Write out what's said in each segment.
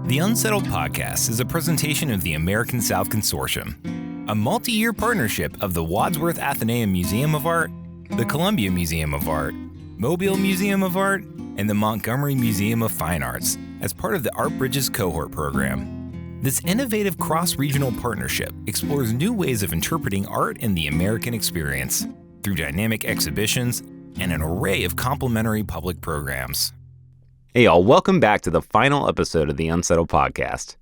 The Untitled podcast is a presentation of the American South Consortium, a multi-year partnership of the Wadsworth Atheneum Museum of Art, the Columbia Museum of Art, Mobile Museum of Art, and the Montgomery Museum of Fine Arts as part of the Art Bridges Cohort Program. This innovative cross-regional partnership explores new ways of interpreting art and the American experience through dynamic exhibitions and an array of complementary public programs. Hey y'all, welcome back to the final episode of the Untitled podcast.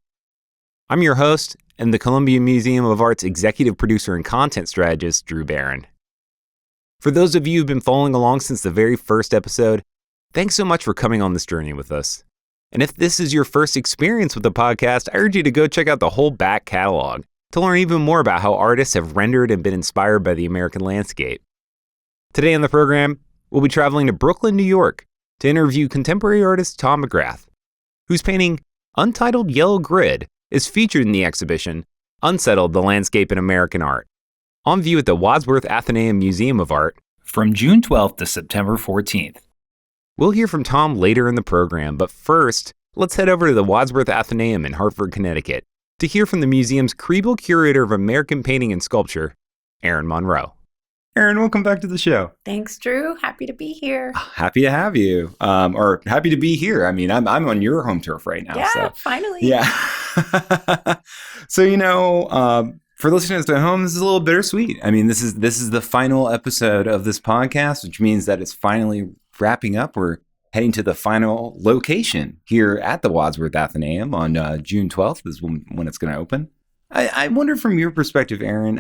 I'm your host and the Columbia Museum of Art's executive producer and content strategist, Drew Barron. For those of you who've been following along since the very first episode, thanks so much for coming on this journey with us. And if this is your first experience with the podcast, I urge you to go check out the whole back catalog to learn even more about how artists have rendered and been inspired by the American landscape. Today on the program, we'll be traveling to Brooklyn, New York, to interview contemporary artist Tom McGrath, whose painting Untitled Yellow Grid is featured in the exhibition Unsettled: The Landscape in American Art, on view at the Wadsworth Atheneum Museum of Art from June 12th to September 14th. We'll hear from Tom later in the program, but first, let's head over to the Wadsworth Atheneum in Hartford, Connecticut, to hear from the museum's Krieble Curator of American Painting and Sculpture, Erin Monroe. Erin, welcome back to the show. Thanks, Drew. Happy to be here. Happy to have you, or happy to be here. I mean, I'm on your home turf right now. Yeah, so. finally. Yeah. So, for listeners at home, this is a little bittersweet. I mean, this is the final episode of this podcast, which means that it's finally wrapping up. We're heading to the final location here at the Wadsworth Atheneum on June 12th is when it's going to open. I wonder from your perspective, Erin,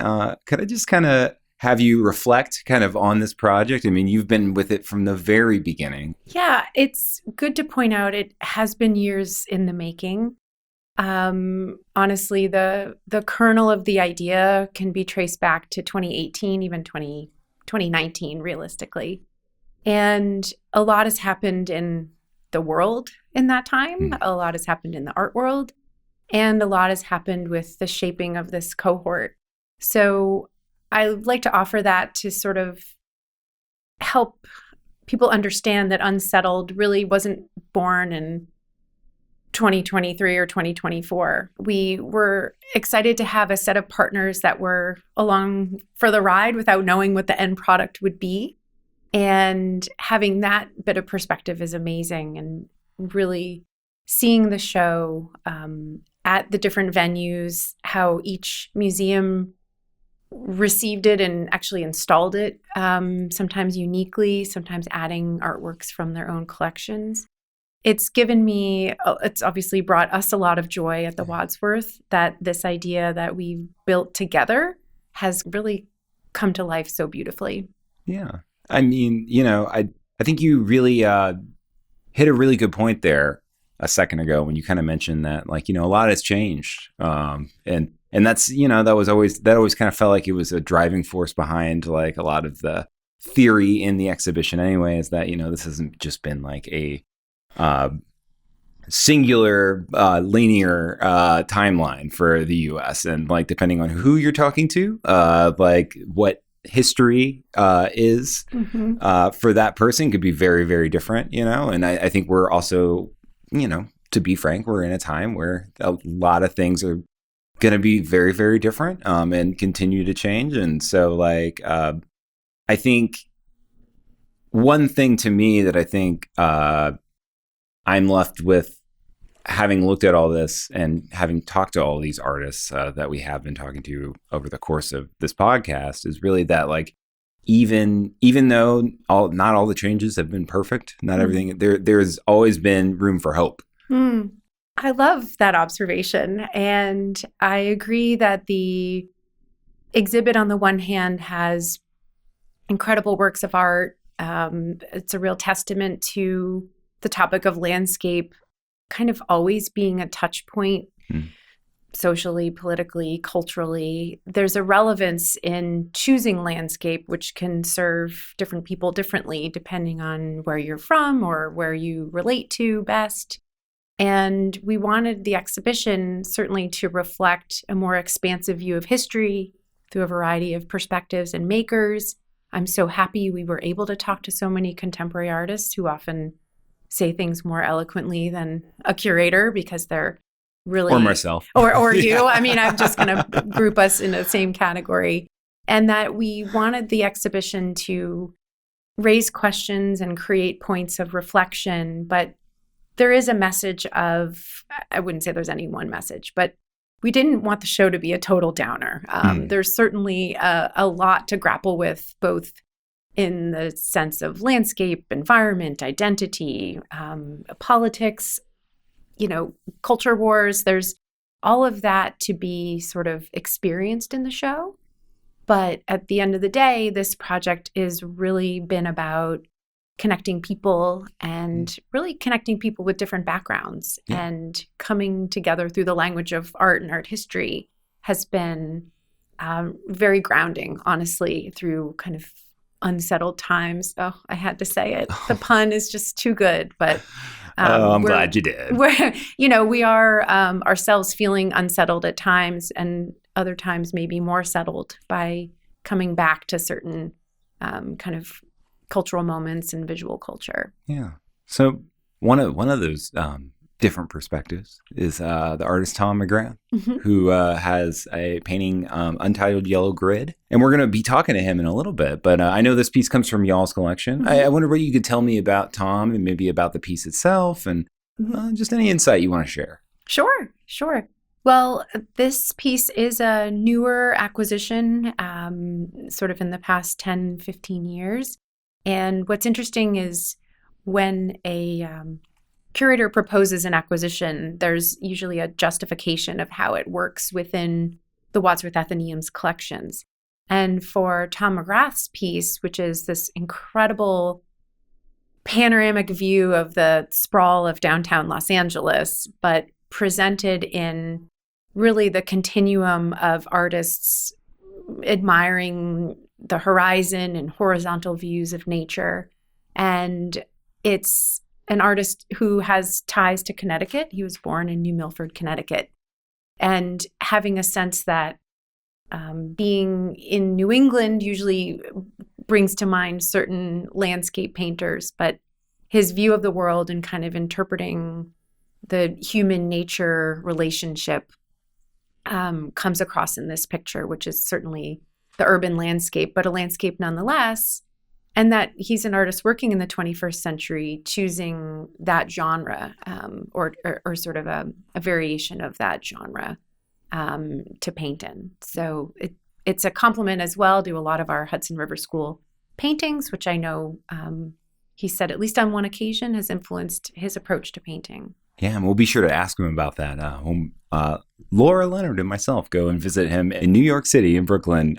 could I just kind of have you reflect kind of on this project? I mean, you've been with it from the very beginning. Yeah, it's good to point out it has been years in the making. Honestly, the kernel of the idea can be traced back to 2018, even 2019, realistically. And a lot has happened in the world in that time. A lot has happened in the art world. And a lot has happened with the shaping of this cohort. So I like to offer that to sort of help people understand that Unsettled really wasn't born in 2023 or 2024. We were excited to have a set of partners that were along for the ride without knowing what the end product would be. And having that bit of perspective is amazing, and really seeing the show at the different venues, how each museum received it and actually installed it, sometimes uniquely, sometimes adding artworks from their own collections. It's obviously brought us a lot of joy at the Wadsworth that this idea that we built together has really come to life so beautifully. Yeah. I mean, I think you really hit a really good point there a second ago when you kind of mentioned that, like, a lot has changed. And that's, that always kind of felt like it was a driving force behind like a lot of the theory in the exhibition anyway, is that, this hasn't just been like a singular linear timeline for the US. And like, depending on who you're talking to, like what history is for that person could be very, very different, and I think we're also, to be frank, we're in a time where a lot of things are going to be very, very different and continue to change. And so like, I think one thing to me that I think I'm left with, having looked at all this and having talked to all these artists that we have been talking to over the course of this podcast, is really that like, even though not all the changes have been perfect, not everything, there's always been room for hope. I love that observation. And I agree that the exhibit on the one hand has incredible works of art. It's a real testament to the topic of landscape kind of always being a touch point socially, politically, culturally. There's a relevance in choosing landscape, which can serve different people differently depending on where you're from or where you relate to best. And we wanted the exhibition certainly to reflect a more expansive view of history through a variety of perspectives and makers. I'm so happy we were able to talk to so many contemporary artists who often say things more eloquently than a curator because they're really. Or myself. Or you. I mean, I'm just going to group us in the same category. And that we wanted the exhibition to raise questions and create points of reflection. But there is a message of, I wouldn't say there's any one message, but we didn't want the show to be a total downer. There's certainly a lot to grapple with, both in the sense of landscape, environment, identity, politics, culture wars. There's all of that to be sort of experienced in the show. But at the end of the day, this project has really been about connecting people and really connecting people with different backgrounds, and coming together through the language of art and art history has been very grounding, honestly, through kind of unsettled times. Oh, I had to say it. The pun is just too good, but I'm glad you did. We are ourselves feeling unsettled at times, and other times maybe more settled by coming back to certain kind of cultural moments and visual culture. Yeah. So one of those different perspectives is the artist Tom McGrath, who has a painting, Untitled Yellow Grid. And we're going to be talking to him in a little bit, but I know this piece comes from y'all's collection. I wonder what you could tell me about Tom and maybe about the piece itself, and just any insight you want to share. Sure. Well, this piece is a newer acquisition, sort of in the past 10, 15 years. And what's interesting is when a curator proposes an acquisition, there's usually a justification of how it works within the Wadsworth Atheneum's collections. And for Tom McGrath's piece, which is this incredible panoramic view of the sprawl of downtown Los Angeles, but presented in really the continuum of artists admiring the horizon and horizontal views of nature. And it's an artist who has ties to Connecticut. He was born in New Milford, Connecticut. And having a sense that being in New England usually brings to mind certain landscape painters, but his view of the world and kind of interpreting the human-nature relationship comes across in this picture, which is certainly the urban landscape, but a landscape nonetheless. And that he's an artist working in the 21st century, choosing that genre or sort of a variation of that genre to paint in. So it's a compliment as well to a lot of our Hudson River School paintings, which I know he said at least on one occasion has influenced his approach to painting. Yeah, and we'll be sure to ask him about that when Laura Leonard and myself go and visit him in New York City, in Brooklyn,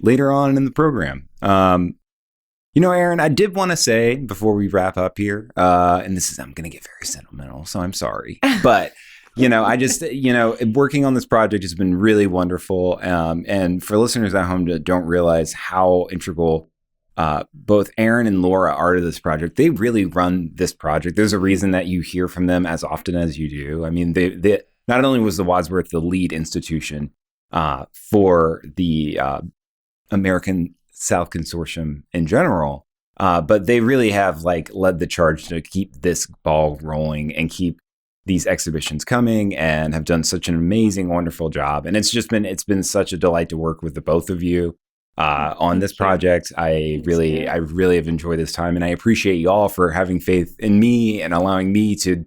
later on in the program. Erin, I did want to say before we wrap up here, and I'm going to get very sentimental, so I'm sorry. But, I just, working on this project has been really wonderful. And for listeners at home that don't realize how integral both Erin and Laura are to this project, they really run this project. There's a reason that you hear from them as often as you do. I mean, they not only was the Wadsworth the lead institution for the American South Consortium in general, but they really have led the charge to keep this ball rolling and keep these exhibitions coming, and have done such an amazing, wonderful job. And it's been such a delight to work with the both of you on this project. I really have enjoyed this time, and I appreciate y'all for having faith in me and allowing me to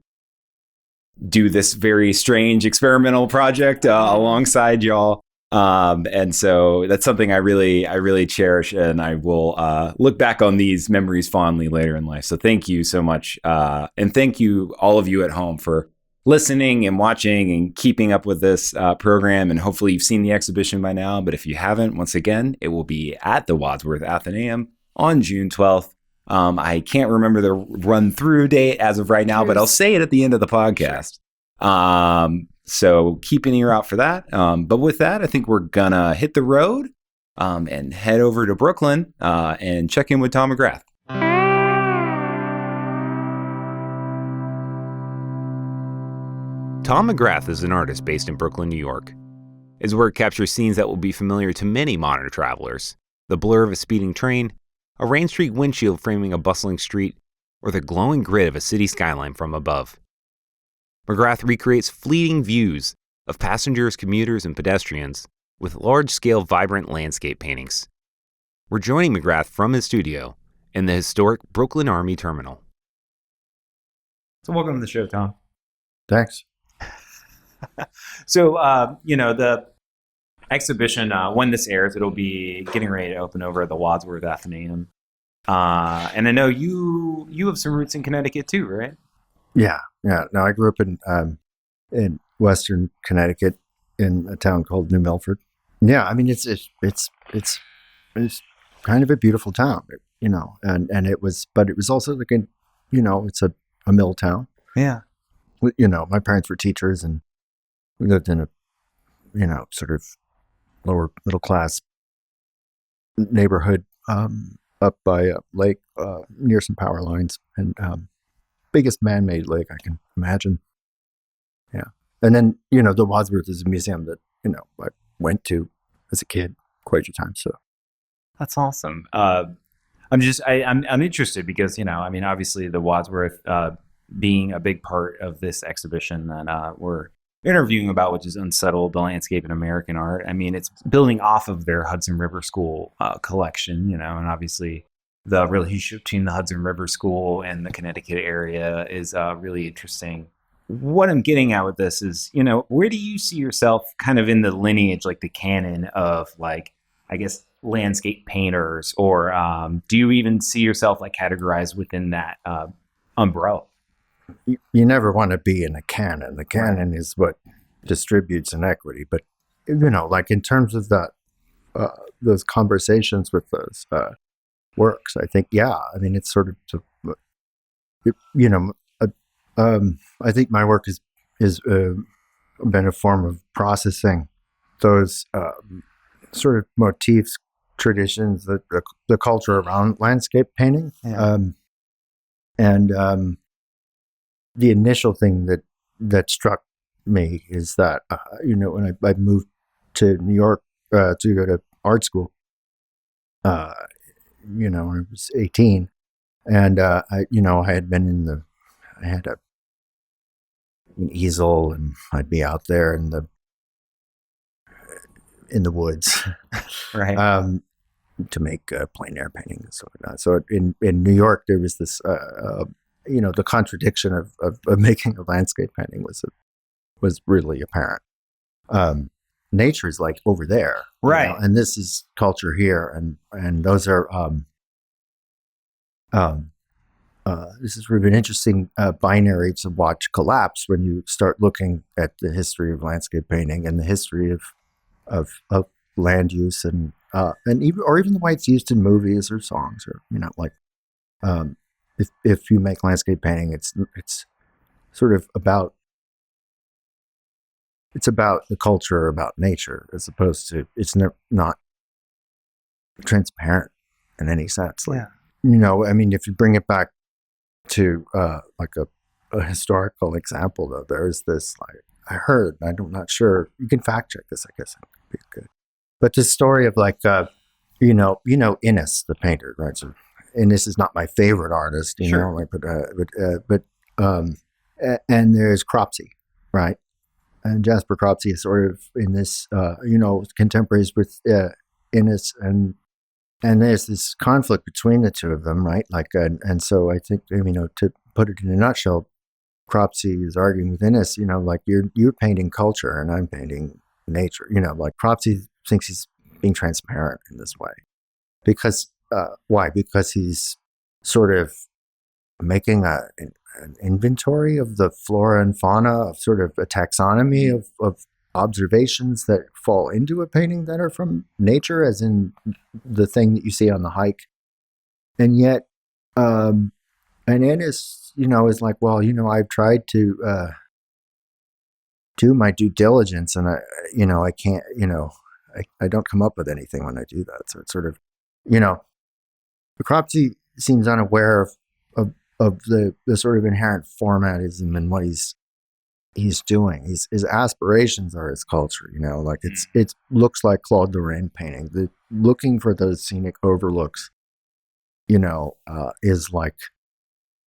do this very strange experimental project alongside y'all. And so that's something I really cherish, and I will look back on these memories fondly later in life. So thank you so much. And thank you, all of you at home, for listening and watching and keeping up with this program. And hopefully you've seen the exhibition by now. But if you haven't, once again, it will be at the Wadsworth Atheneum on June 12th. I can't remember the run through date as of right now, but I'll say it at the end of the podcast. Sure. So keep an ear out for that. But with that, I think we're gonna hit the road and head over to Brooklyn and check in with Tom McGrath. Tom McGrath is an artist based in Brooklyn, New York. His work captures scenes that will be familiar to many modern travelers: the blur of a speeding train, a rain-streaked windshield framing a bustling street, or the glowing grid of a city skyline from above. McGrath recreates fleeting views of passengers, commuters, and pedestrians with large-scale vibrant landscape paintings. We're joining McGrath from his studio in the historic Brooklyn Army Terminal. So welcome to the show, Tom. Thanks. So, the exhibition, when this airs, it'll be getting ready to open over at the Wadsworth Atheneum. And I know you have some roots in Connecticut too, right? Yeah. No, I grew up in Western Connecticut in a town called New Milford. Yeah, I mean it's kind of a beautiful town, and it was also like it's a mill town. Yeah. My parents were teachers, and we lived in a sort of lower middle class neighborhood up by a lake near some power lines, and biggest man-made lake I can imagine. Yeah. And then, the Wadsworth is a museum that, I went to as a kid quite a few times. So that's awesome. I'm interested because, obviously the Wadsworth being a big part of this exhibition that we're interviewing about, which is Untitled, the Landscape in American Art. I mean, it's building off of their Hudson River School collection, and obviously the relationship between the Hudson River School and the Connecticut area is really interesting. What I'm getting at with this is, where do you see yourself kind of in the lineage, like the canon of, like, I guess, landscape painters, or do you even see yourself like categorized within that umbrella? You never want to be in a canon. The canon is what distributes inequity. But, like in terms of that, those conversations with those works, I think, it's sort of, I think my work is been a form of processing those sort of motifs, traditions, the culture around landscape painting. Yeah. And the initial thing that struck me is that, when I moved to New York to go to art school, when I was 18, and I had been I had an easel, and I'd be out there in the woods, right, to make plein air paintings and stuff like that. So in New York, there was this, the contradiction of making a landscape painting was really apparent. Nature is like over there, right, and this is culture here, and those are this is sort of an interesting binary to watch collapse when you start looking at the history of landscape painting and the history of land use and even the way it's used in movies or songs, or if you make landscape painting, it's sort of about the culture, about nature, as opposed to it's not transparent in any sense. Like, if you bring it back to like a historical example, though, there's this, like, I heard, I'm not sure, you can fact check this, I guess it would be good, but this story of like Innes, the painter, right? So Innes is not my favorite artist, sure. But and there's Cropsey, right? And Jasper Cropsey is sort of in this contemporaries with Innes, and there's this conflict between the two of them, right? Like, and so I think, to put it in a nutshell, Cropsey is arguing with Innes, like you're painting culture and I'm painting nature. Like Cropsey thinks he's being transparent in this way. Because, why? Because he's sort of making an inventory of the flora and fauna, of sort of a taxonomy of observations that fall into a painting that are from nature, as in the thing that you see on the hike. And yet, and Innes, is like, well, I've tried to do my due diligence, and I can't, I don't come up with anything when I do that. So it's sort of, Cropsey seems unaware of the sort of inherent formatism in what he's doing. His aspirations are his culture, like it looks like Claude Lorraine painting. Looking for those scenic overlooks, is like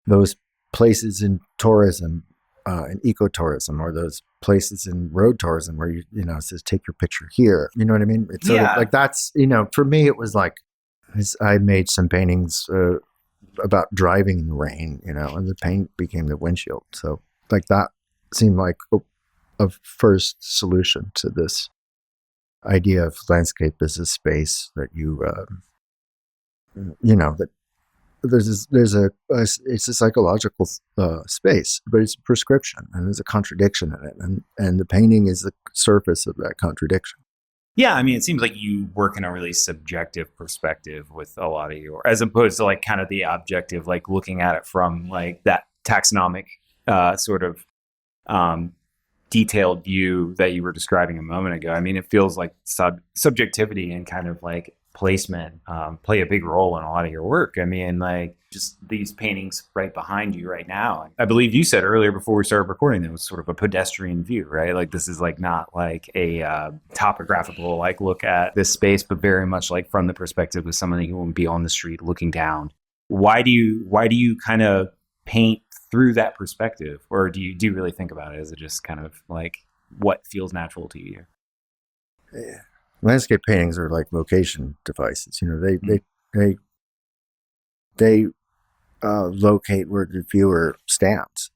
those places in tourism in ecotourism, or those places in road tourism where it says take your picture here. You know what I mean? It's sort of like that's for me it was like I made some paintings about driving in the rain, and the paint became the windshield. So like that seemed like a first solution to this idea of landscape as a space that that it's a psychological space, but it's a prescription, and there's a contradiction in it, and the painting is the surface of that contradiction. Yeah, I mean, it seems like you work in a really subjective perspective with a lot of as opposed to like kind of the objective, like looking at it from like that taxonomic sort of detailed view that you were describing a moment ago. I mean, it feels like subjectivity and kind of like placement play a big role in a lot of your work. I mean, like just these paintings right behind you right now. I believe you said earlier before we started recording that it was sort of a pedestrian view, right? Like this is like not like a topographical like look at this space, but very much like from the perspective of somebody who would be on the street looking down. Why do you kind of paint through that perspective, or do you really think about it? Is it just kind of like what feels natural to you? Yeah. Landscape paintings are like location devices. They locate where the viewer stands.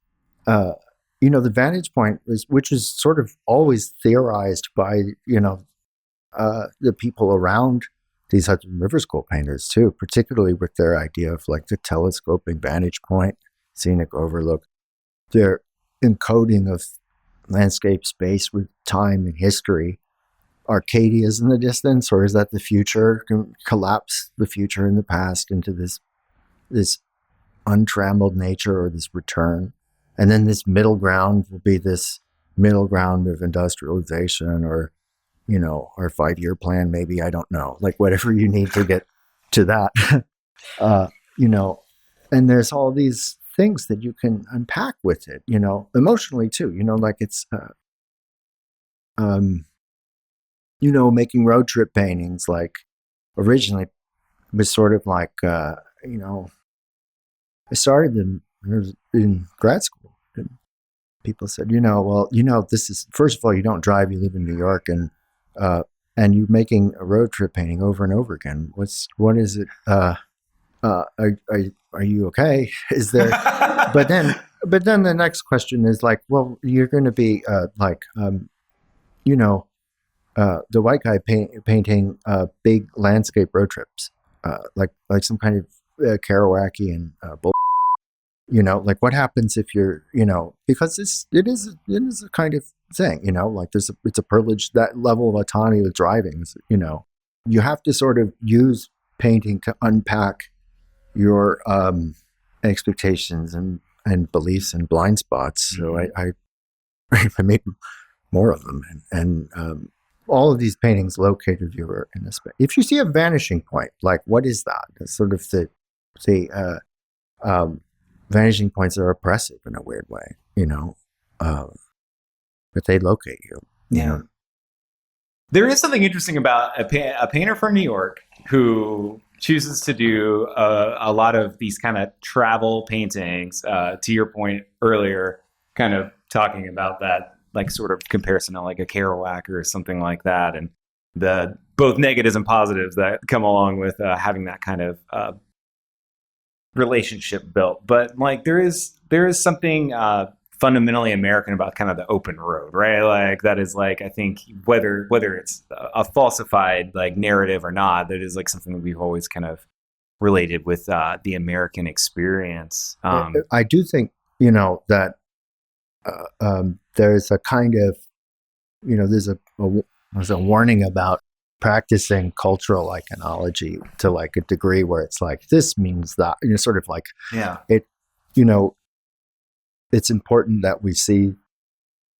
The vantage point which is sort of always theorized by the people around these Hudson River School painters too, particularly with their idea of like the telescoping vantage point, scenic overlook. Their encoding of landscape space with time and history. Arcadia's in the distance, or is that the future? Can collapse the future and the past into this untrammeled nature, or this return, and then this middle ground will be this middle ground of industrialization, or our 5-year plan, maybe, I don't know, like whatever you need to get to that. And there's all these things that you can unpack with it, emotionally too. Like it's making road trip paintings, like originally was sort of like, I started them when I was in grad school, and people said, this is, first of all, you don't drive, you live in New York, and you're making a road trip painting over and over again. What is it? Are you okay? Is there, but then the next question is like, well, you're going to be the white guy painting big landscape road trips, like some kind of Kerouacian bull. Like what happens if you're, because it is a kind of thing, like it's a privilege, that level of autonomy with driving. You have to sort of use painting to unpack your expectations and beliefs and blind spots. So I made more of them, and all of these paintings locate a viewer in a space. If you see a vanishing point, like what is that? It's sort of the vanishing points are oppressive in a weird way, but they locate you. Yeah. There is something interesting about a painter from New York who chooses to do a lot of these kind of travel paintings, to your point earlier, kind of talking about that like sort of comparison to like a Kerouac or something like that, and the both negatives and positives that come along with having that kind of relationship built. But like there is something fundamentally American about kind of the open road, right? Like that is like, I think whether it's a falsified like narrative or not, that is like something that we've always kind of related with the American experience. I do think that there's a kind of there's a warning about practicing cultural iconology to like a degree where it's like this means that, sort of like it's important that we see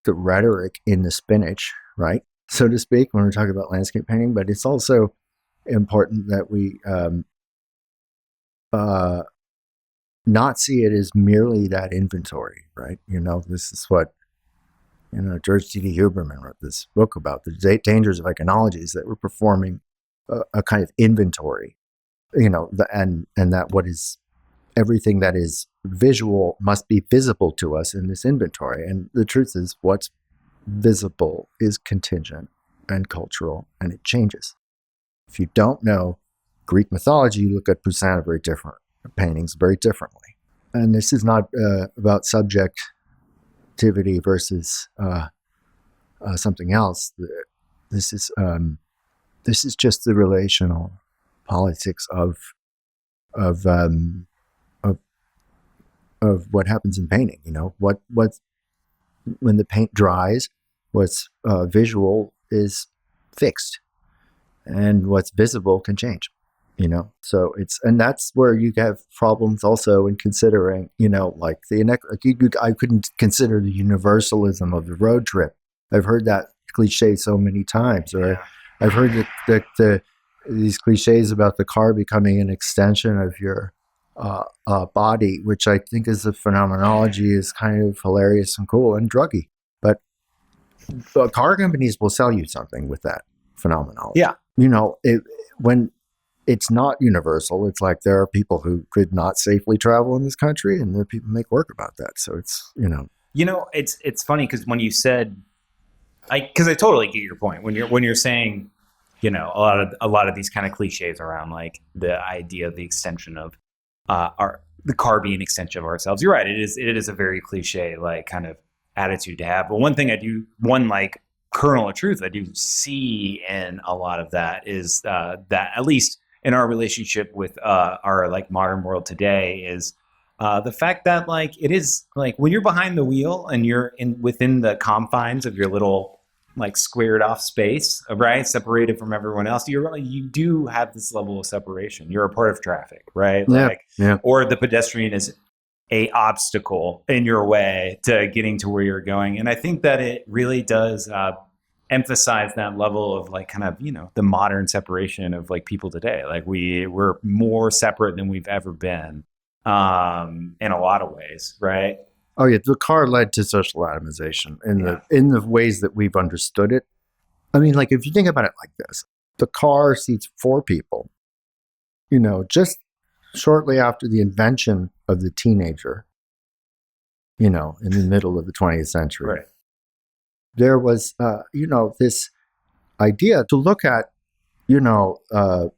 the rhetoric in the spinach, right, so to speak, when we're talking about landscape painting. But it's also important that we not see it as merely that inventory, right? This is what George T.D. Huberman wrote this book about, the dangers of iconologies, that we're performing a kind of inventory, and that what is everything that is visual must be visible to us in this inventory. And the truth is, what's visible is contingent and cultural, and it changes. If you don't know Greek mythology, you look at Poussin very different, paintings very differently. And this is not about subjectivity versus something else. This is just the relational politics of what happens in painting. What when the paint dries, what's visual is fixed, and what's visible can change. So and that's where you have problems also in considering, like I couldn't consider the universalism of the road trip. I've heard that cliche so many times, or I've heard these cliches about the car becoming an extension of your body, which I think is a phenomenology is kind of hilarious and cool and druggy. But car companies will sell you something with that phenomenology. Yeah. When it's not universal, it's like there are people who could not safely travel in this country, and there are people who make work about that. So it's, it's funny because when you said, because I totally get your point when you're saying, a lot of these kind of cliches around like the idea of the extension of the car being an extension of ourselves. You're right. It is a very cliche like kind of attitude to have. But one like kernel of truth I do see in a lot of that is that at least in our relationship with our like modern world today is the fact that like it is like when you're behind the wheel and you're within the confines of your little like squared off space, right, separated from everyone else, you do have this level of separation. You're a part of traffic, right? Yeah. Or the pedestrian is a obstacle in your way to getting to where you're going. And I think that it really does emphasize that level of like kind of, the modern separation of like people today. Like we're more separate than we've ever been in a lot of ways, right? Oh yeah, the car led to social atomization in the ways that we've understood it. I mean, like if you think about it like this, the car seats 4 people. Just shortly after the invention of the teenager, in the middle of the 20th century, right. There was, this idea to look at, the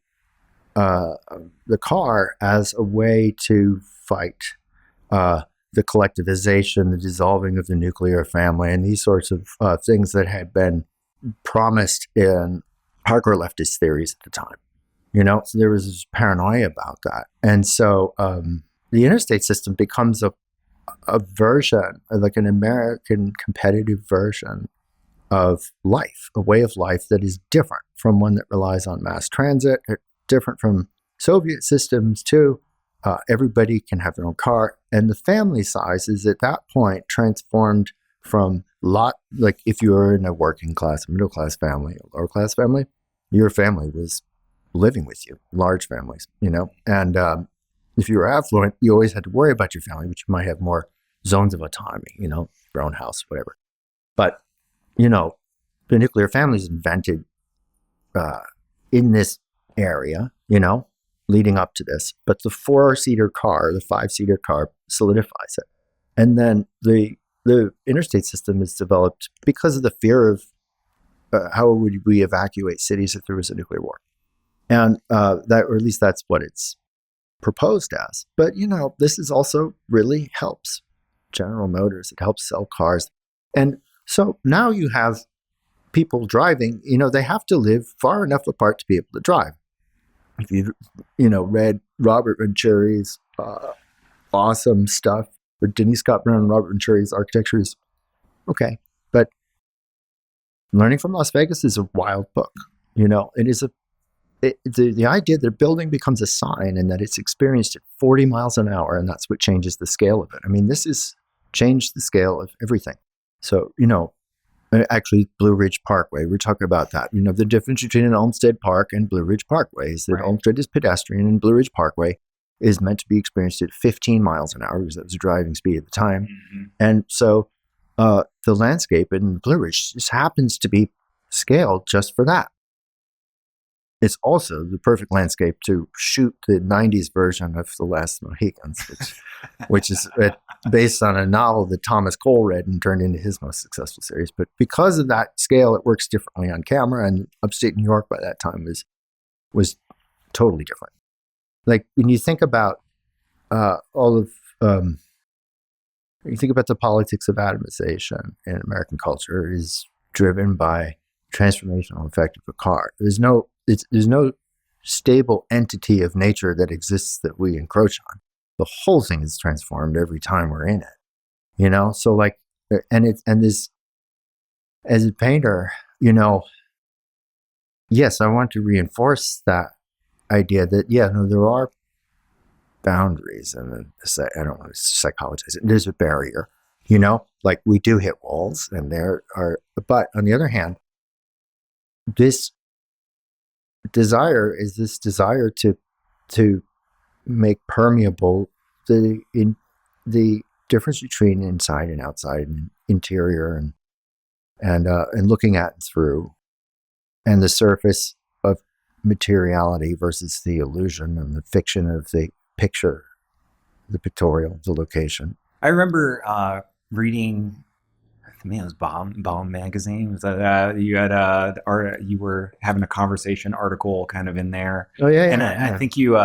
car as a way to fight the collectivization, the dissolving of the nuclear family, and these sorts of things that had been promised in hardcore leftist theories at the time. So there was this paranoia about that. And so the interstate system becomes a version, like an American competitive version of life, a way of life that is different from one that relies on mass transit, different from Soviet systems too. Everybody can have their own car, and the family size is at that point transformed from like if you were in a working class, middle class family, lower class family, your family was living with you, large families, and if you were affluent, you always had to worry about your family, but you might have more zones of autonomy, your own house, whatever. But, the nuclear family is invented in this area, leading up to this. But the 4-seater car, the 5-seater car solidifies it. And then the interstate system is developed because of the fear of how would we evacuate cities if there was a nuclear war. And that, or at least that's what it's proposed as. But, this is also really helps General Motors. It helps sell cars. And so now you have people driving, they have to live far enough apart to be able to drive. If you, read Robert Venturi's awesome stuff, or Denise Scott Brown and Robert Venturi's architectures, okay. But Learning from Las Vegas is a wild book. It is the idea that a building becomes a sign and that it's experienced at 40 miles an hour, and that's what changes the scale of it. I mean, this has changed the scale of everything. So, actually, Blue Ridge Parkway, we're talking about that. The difference between an Olmsted Park and Blue Ridge Parkway is that right. Olmsted is pedestrian and Blue Ridge Parkway is meant to be experienced at 15 miles an hour because that was the driving speed at the time. Mm-hmm. And so the landscape in Blue Ridge just happens to be scaled just for that. it's also the perfect landscape to shoot the 90s version of The Last Mohicans, which is based on a novel that Thomas Cole read and turned into his most successful series. But because of that scale, it works differently on camera, and upstate New York by that time was totally different. Like when you think about you think about the politics of atomization in American culture is driven by transformational effect of a car. There's no stable entity of nature that exists that we encroach on. The whole thing is transformed every time we're in it, So like, and this, as a painter, yes, I want to reinforce that idea that, there are boundaries, and I don't want to psychologize it. There's a barrier, like we do hit walls, and but on the other hand, this desire is this desire to make permeable the difference between inside and outside, and interior, and looking at and through, and the surface of materiality versus the illusion and the fiction of the picture, the pictorial, the location. I remember reading, it was Bomb magazine. Was that you had you were having a conversation article kind of in there? Oh yeah, and I think you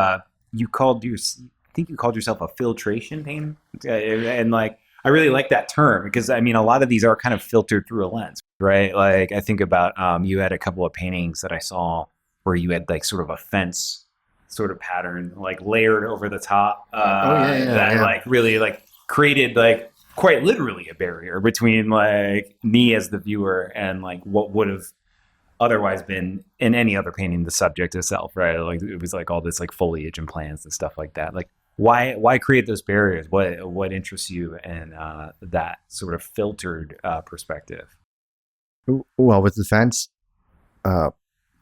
called yourself a filtration painter, and like I really like that term because I mean a lot of these are kind of filtered through a lens, right? Like I think about you had a couple of paintings that I saw where you had like sort of a fence sort of pattern like layered over the top like really like created like quite literally a barrier between like me as the viewer and like what would have otherwise been in any other painting the subject itself, right? Like it was like all this like foliage and plants and stuff like that. Like why create those barriers? What interests you in that sort of filtered perspective? Well, with the fence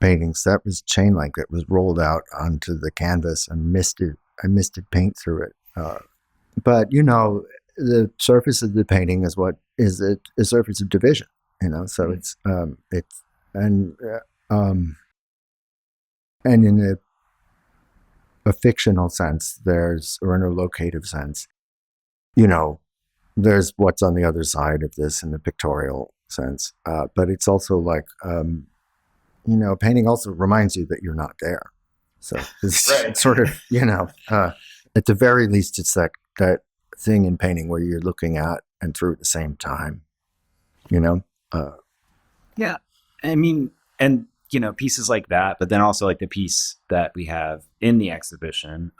paintings, that was chain link that was rolled out onto the canvas and I misted paint through it. But the surface of the painting is what is a surface of division. So it's and in a fictional sense, or in a locative sense, there's what's on the other side of this in the pictorial sense. But it's also like painting also reminds you that you're not there. So it's right. Sort of, at the very least, it's that thing in painting where you're looking at and through at the same time, Yeah. I mean, and, pieces like that, but then also like the piece that we have in the exhibition,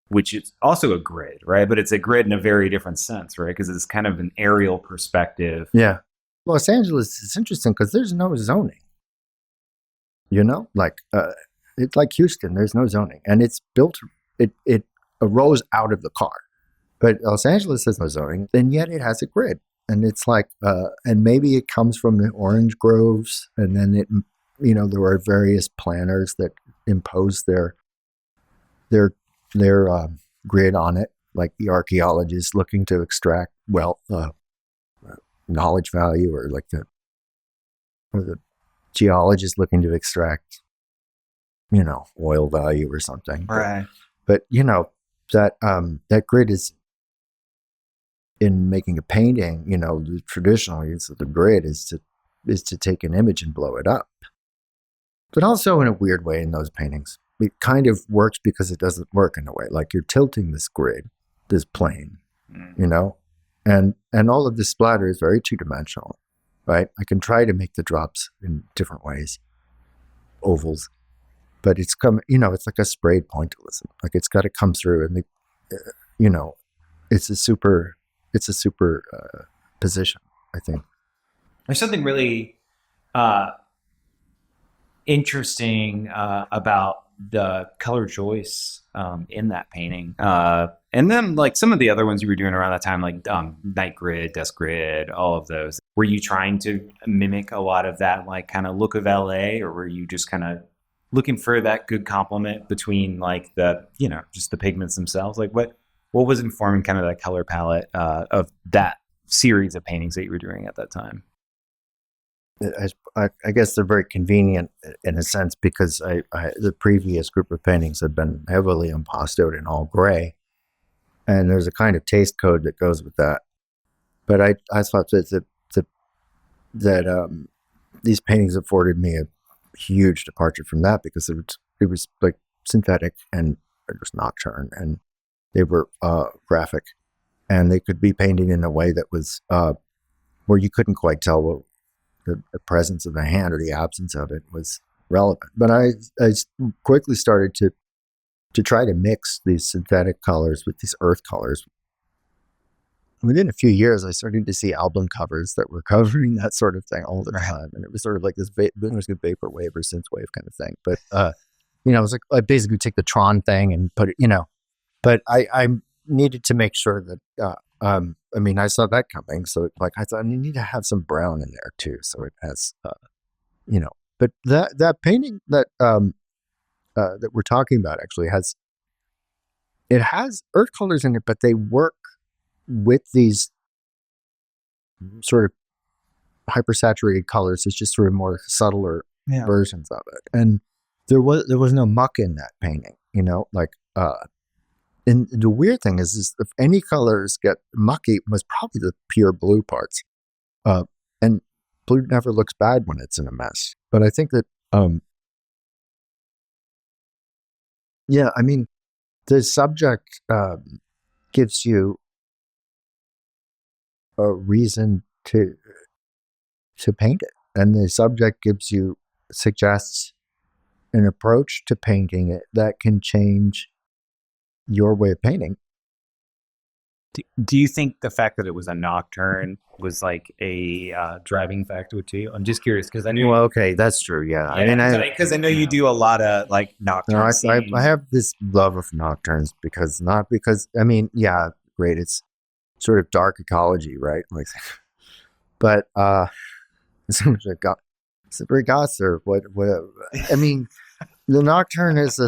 which is also a grid, right? But it's a grid in a very different sense, right? Because it's kind of an aerial perspective. Yeah. Los Angeles is interesting because there's no zoning. Like it's like Houston, there's no zoning, and it's built. It arose out of the car, but Los Angeles has no zoning, and yet it has a grid, and it's like, and maybe it comes from the orange groves, and then there were various planners that imposed their grid on it, like the archaeologists looking to extract knowledge value, or like the geologist looking to extract, oil value or something. Right. But that grid is, in making a painting, the traditional use of the grid is to take an image and blow it up. But also in a weird way in those paintings, it kind of works because it doesn't work in a way. Like you're tilting this grid, this plane, and all of this splatter is very two-dimensional. Right, I can try to make the drops in different ways, ovals, but it's it's like a sprayed pointillism. Like it's got to come through, and it's a super position. I think there's something really interesting about the color choice in that painting. And then like some of the other ones you were doing around that time, like night grid, desk grid, all of those. Were you trying to mimic a lot of that like kind of look of LA, or were you just kind of looking for that good complement between like the, just the pigments themselves? Like what was informing kind of that color palette of that series of paintings that you were doing at that time? I guess they're very convenient in a sense because the previous group of paintings had been heavily impastoed in all gray, and there's a kind of taste code that goes with that. But I thought that these paintings afforded me a huge departure from that because it was like synthetic and it was nocturne, and they were graphic, and they could be painted in a way that was where you couldn't quite tell what the presence of the hand or the absence of it was relevant. But I quickly started to try to mix these synthetic colors with these earth colors. Within a few years, I started to see album covers that were covering that sort of thing all the time, and it was sort of like this vaporwave or synthwave kind of thing. But it was like I basically take the Tron thing and put it, But I needed to make sure that I saw that coming, so I thought you need to have some brown in there too, so it has But that painting that that we're talking about actually has earth colors in it, but they work with these sort of hypersaturated colors. It's just sort of more subtler versions of it, and there was no muck in that painting. And the weird thing is if any colors get mucky, it was probably the pure blue parts, and blue never looks bad when it's in a mess. But I think that the subject gives you a reason to paint it, and the subject suggests an approach to painting it that can change your way of painting. Do you think the fact that it was a nocturne was like a driving factor to you? I'm just curious because I knew. Well, okay, that's true. Yeah, because I know you do a lot of like nocturne. I have this love of nocturnes because great. It's sort of dark ecology, right? Like, but it's very goth or what? The nocturne is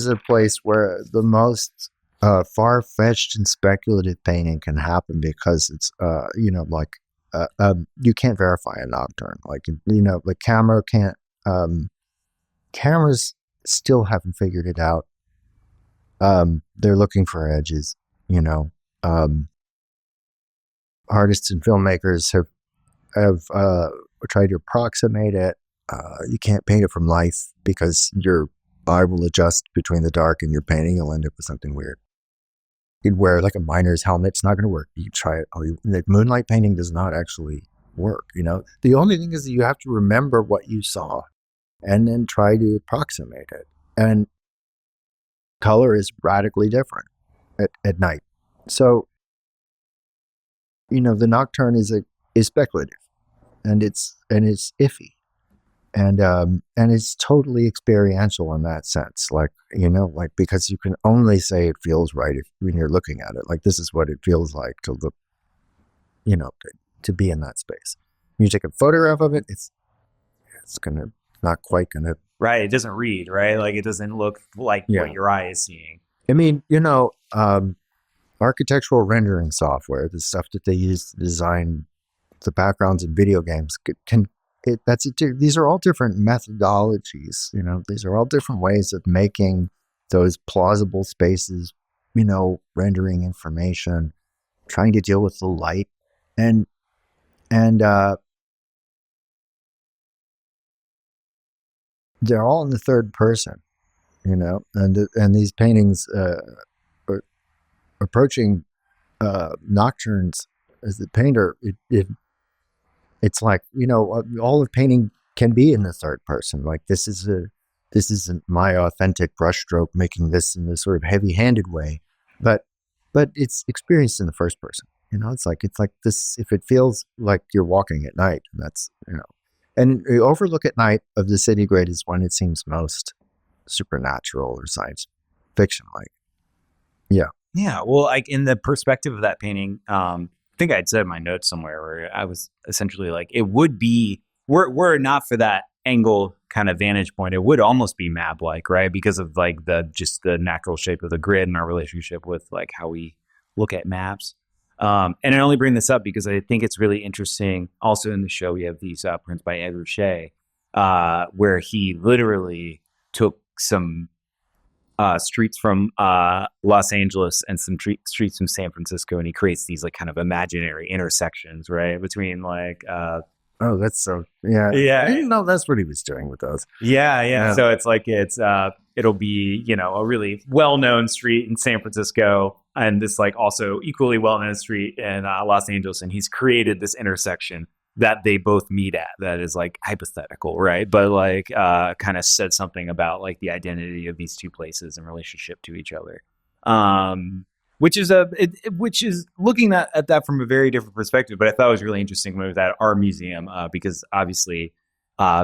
a place where the most far-fetched and speculative painting can happen because it's you can't verify a nocturne. The camera can't. Cameras still haven't figured it out. They're looking for edges. Artists and filmmakers have tried to approximate it. You can't paint it from life because your eye will adjust between the dark and your painting. You'll end up with something weird. You'd wear like a miner's helmet. It's not going to work. You try it. The moonlight painting does not actually work. The only thing is that you have to remember what you saw and then try to approximate it. And color is radically different at night. So, the nocturne is speculative, and it's iffy. And it's totally experiential in that sense, because you can only say it feels right when you're looking at it. Like, this is what it feels like to look, to be in that space. When you take a photograph of it, it's not quite gonna. Right, it doesn't read right. Like it doesn't look like what your eye is seeing. Architectural rendering software, the stuff that they use to design the backgrounds in video games, these are all different methodologies. These are all different ways of making those plausible spaces, rendering information, trying to deal with the light, and they're all in the third person, and these paintings are approaching nocturnes as the painter. It's like, all of painting can be in the third person. Like this isn't my authentic brushstroke making this in this sort of heavy-handed way, but it's experienced in the first person. It's like this. If it feels like you're walking at night, that's and the overlook at night of the city grid is when it seems most supernatural or science fiction like. Yeah. Yeah. Well, like in the perspective of that painting, I think I'd said in my notes somewhere where I was essentially like, it would be, were it not for that angle kind of vantage point, it would almost be map-like, right? Because of like the natural shape of the grid and our relationship with like how we look at maps. And I only bring this up because I think it's really interesting. Also in the show, we have these prints by Ed Ruscha, where he literally took some streets from Los Angeles and some streets from San Francisco, and he creates these like kind of imaginary intersections, right, between like Oh, that's so, yeah. Yeah. I didn't know that's what he was doing with those. Yeah. So it's like it'll be, a really well-known street in San Francisco and this like also equally well-known street in Los Angeles, and he's created this intersection that they both meet at that is like hypothetical, right? But like kind of said something about like the identity of these two places in relationship to each other. Which is looking at that from a very different perspective. But I thought it was really interesting when it was at our museum because obviously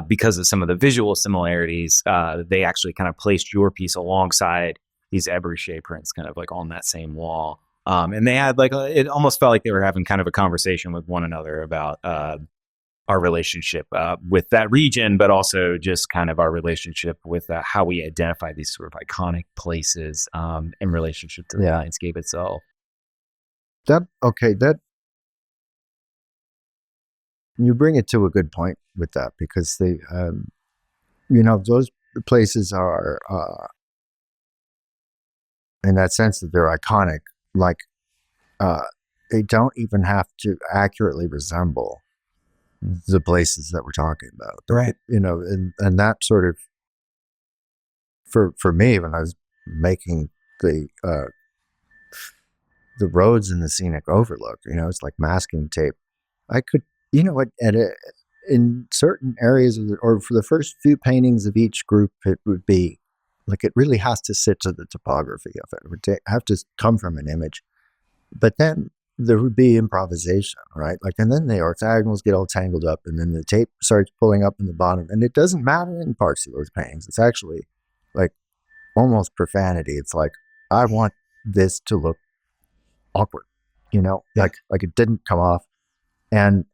because of some of the visual similarities, they actually kind of placed your piece alongside these Ed Ruscha prints kind of like on that same wall. And they had like, it almost felt like they were having kind of a conversation with one another about our relationship with that region, but also just kind of our relationship with how we identify these sort of iconic places in relationship to the landscape itself. That you bring it to a good point with that, because they, those places are, in that sense that they're iconic, like they don't even have to accurately resemble the places that we're talking about, right? And that sort of, for me, when I was making the roads in the scenic overlook, it's like masking tape. I could, in certain areas or for the first few paintings of each group, it would be like it really has to sit to the topography of it. It would have to come from an image, but then there would be improvisation, right? Like, and then the orthogonals get all tangled up, and then the tape starts pulling up in the bottom, and it doesn't matter in parts of those paintings. It's actually like almost profanity. It's like, I want this to look awkward, like it didn't come off. And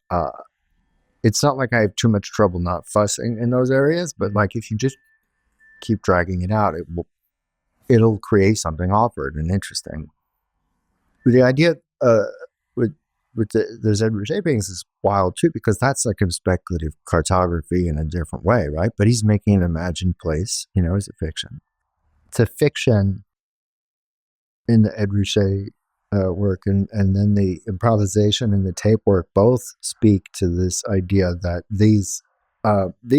it's not like I have too much trouble not fussing in those areas, but like if you just keep dragging it out, it'll create something awkward and interesting. The idea with those Ed Ruscha paintings is wild too, because that's like a speculative cartography in a different way, right? But he's making an imagined place, as a fiction. It's a fiction in the Ed Ruscha work, and then the improvisation and the tape work both speak to this idea that these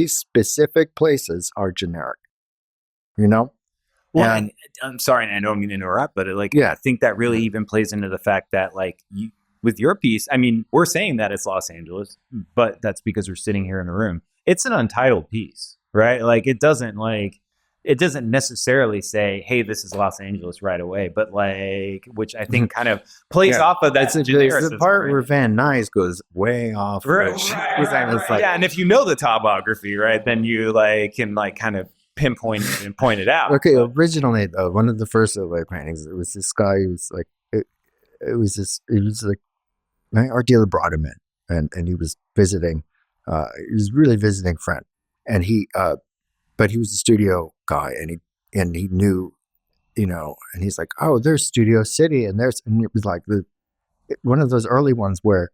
specific places are generic, Well, and I'm sorry, and I know I'm going to interrupt, but I think that really even plays into the fact that like with your piece, I mean, we're saying that it's Los Angeles, but that's because we're sitting here in a room. It's an untitled piece, right? Like it doesn't necessarily say, hey, this is Los Angeles right away, but like, which I think kind of plays off of that. It's the part where Van Nuys goes way off. Right. And if you know the topography, right, then you like can like kind of pinpoint it and point it out. Okay, originally though, one of the first OA paintings, it was this guy who was like, it was like art dealer brought him in, and he was visiting. He was really visiting friend, and he. But he was a studio guy, and he knew, and he's like, oh, there's Studio City, and it was like one of those early ones where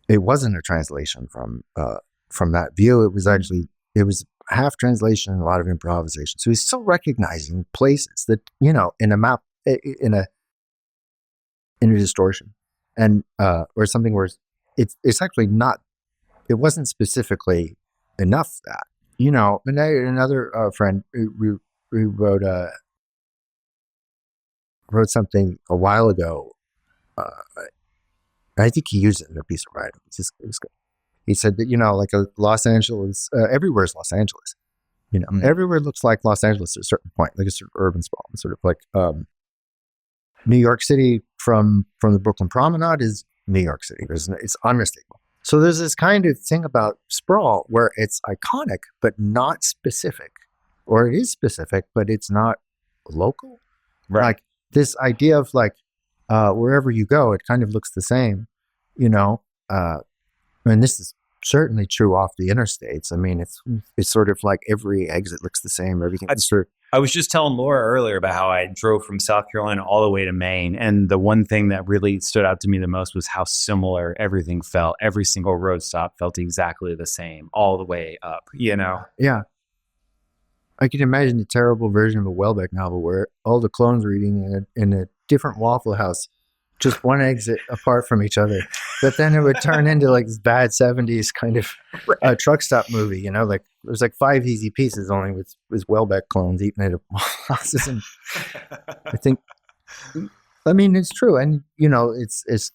it wasn't a translation from that view. It was actually half translation and a lot of improvisation. So he's still recognizing places that in a map in a distortion, and or something where it's actually not. It wasn't specifically enough that. And another friend who wrote something a while ago. I think he used it in a piece of writing. It was good. He said that like Los Angeles, everywhere is Los Angeles. Everywhere looks like Los Angeles at a certain point, like a sort of urban sprawl, sort of like New York City from the Brooklyn Promenade is New York City. It's unmistakable. So there's this kind of thing about sprawl where it's iconic, but not specific, or it is specific, but it's not local. Right. Like this idea of like, wherever you go, it kind of looks the same, and this is certainly true off the interstates. I mean, it's sort of like every exit looks the same. Everything. I was just telling Laura earlier about how I drove from South Carolina all the way to Maine. And the one thing that really stood out to me the most was how similar everything felt. Every single road stop felt exactly the same all the way up, you know? Yeah. I can imagine a terrible version of a Welbeck novel where all the clones were eating in a different Waffle House, just one exit apart from each other. But then it would turn into like this bad 70s kind of truck stop movie, you know, like there's like 5 easy pieces only with Welbeck clones eating at Waffle Houses. And I mean, it's true. And, you know, it's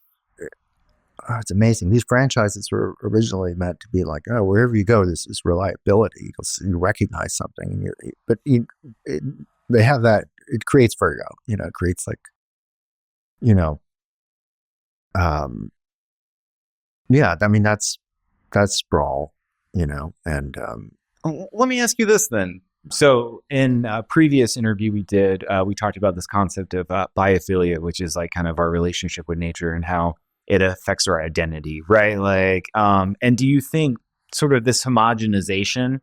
amazing. These franchises were originally meant to be like, oh, wherever you go, this is reliability. You recognize something. They have that. It creates vertigo. You know, it creates like, you know, yeah. I mean, that's sprawl. You know, and let me ask you this then. So in a previous interview we did, we talked about this concept of biophilia, which is like kind of our relationship with nature and how it affects our identity, right? Like, and do you think sort of this homogenization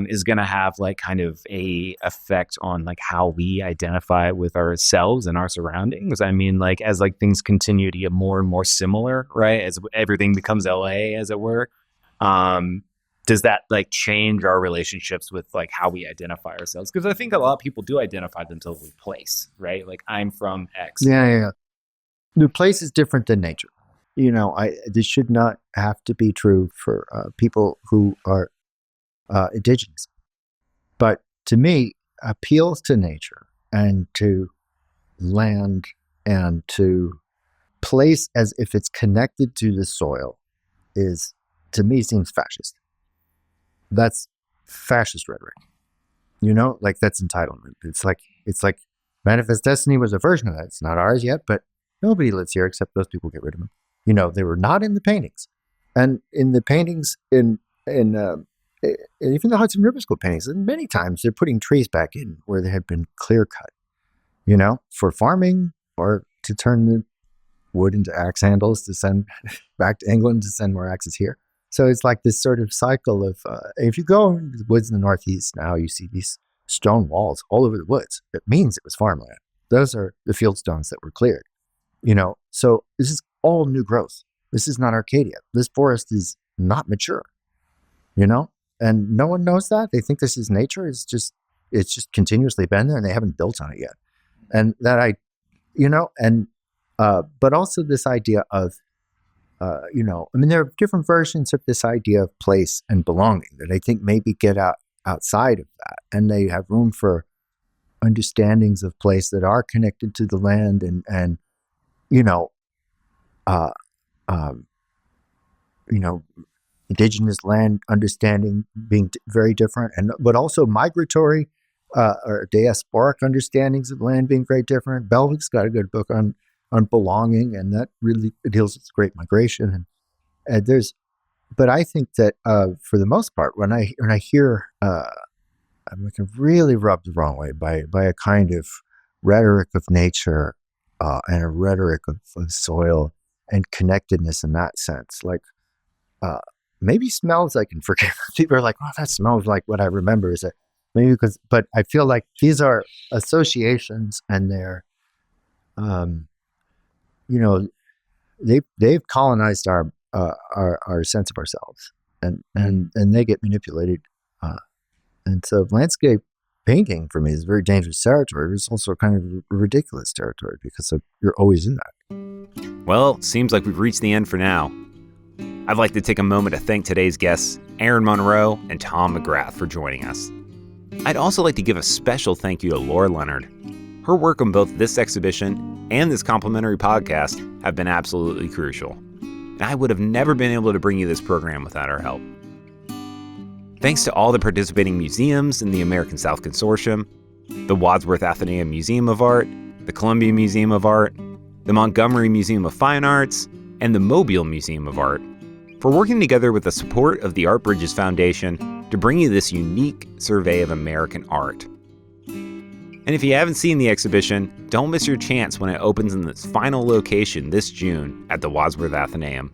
is going to have like kind of a effect on like how we identify with ourselves and our surroundings? I mean, like as like things continue to get more and more similar, right? As everything becomes LA, as it were, does that like change our relationships with like how we identify ourselves? Because I think a lot of people do identify themselves with place, right? Like I'm from X. Yeah. The place is different than nature. You know, this should not have to be true for people who are indigenous. But to me, appeals to nature and to land and to place as if it's connected to the soil is, to me, seems fascist. That's fascist rhetoric. You know, like that's entitlement. It's like Manifest Destiny was a version of that. It's not ours yet, but nobody lives here except those people. Get rid of them. You know, they were not in the paintings, and in the paintings in even the Hudson River School paintings, and many times they're putting trees back in where they had been clear cut. You know, for farming or to turn the wood into axe handles to send back to England to send more axes here. So it's like this sort of cycle of if you go into the woods in the Northeast now, you see these stone walls all over the woods. It means it was farmland. Those are the field stones that were cleared. You know, so this is all new growth. This is not Arcadia. This forest is not mature, you know, and no one knows that. They think this is nature. It's just continuously been there and they haven't built on it yet. And that but also this idea of, you know, I mean, there are different versions of this idea of place and belonging that I think maybe get outside of that. And they have room for understandings of place that are connected to the land and, you know, indigenous land understanding being very different, but also migratory or diasporic understandings of land being very different. Belvick's got a good book on belonging, and that really deals with Great Migration. And but I think that for the most part, when I hear, I'm like really rubbed the wrong way by a kind of rhetoric of nature and a rhetoric of soil and connectedness in that sense. Like maybe smells I can forgive. People are like, oh, that smells like what I remember. Is it maybe but I feel like these are associations, and they're, you know, they've colonized our sense of ourselves, and they get manipulated. And so landscape painting for me is very dangerous territory. It's also kind of ridiculous territory because you're always in that. Well, seems like we've reached the end for now. I'd like to take a moment to thank today's guests, Erin Monroe and Tom McGrath, for joining us. I'd also like to give a special thank you to Laura Leonard. Her work on both this exhibition and this complimentary podcast have been absolutely crucial, and I would have never been able to bring you this program without her help. Thanks to all the participating museums in the American South Consortium, the Wadsworth Atheneum Museum of Art, the Columbia Museum of Art, the Montgomery Museum of Fine Arts, and the Mobile Museum of Art, for working together with the support of the Art Bridges Foundation to bring you this unique survey of American art. And if you haven't seen the exhibition, don't miss your chance when it opens in its final location this June at the Wadsworth Atheneum.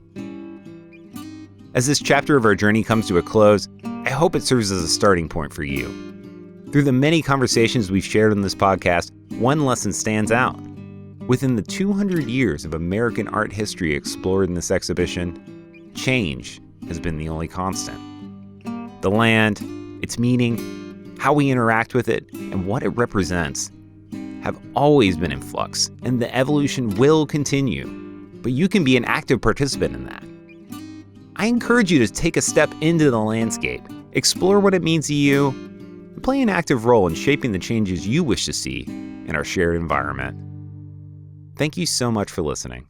As this chapter of our journey comes to a close, I hope it serves as a starting point for you. Through the many conversations we've shared on this podcast, one lesson stands out. Within the 200 years of American art history explored in this exhibition, change has been the only constant. The land, its meaning, how we interact with it, and what it represents have always been in flux, and the evolution will continue. But you can be an active participant in that. I encourage you to take a step into the landscape, explore what it means to you, and play an active role in shaping the changes you wish to see in our shared environment. Thank you so much for listening.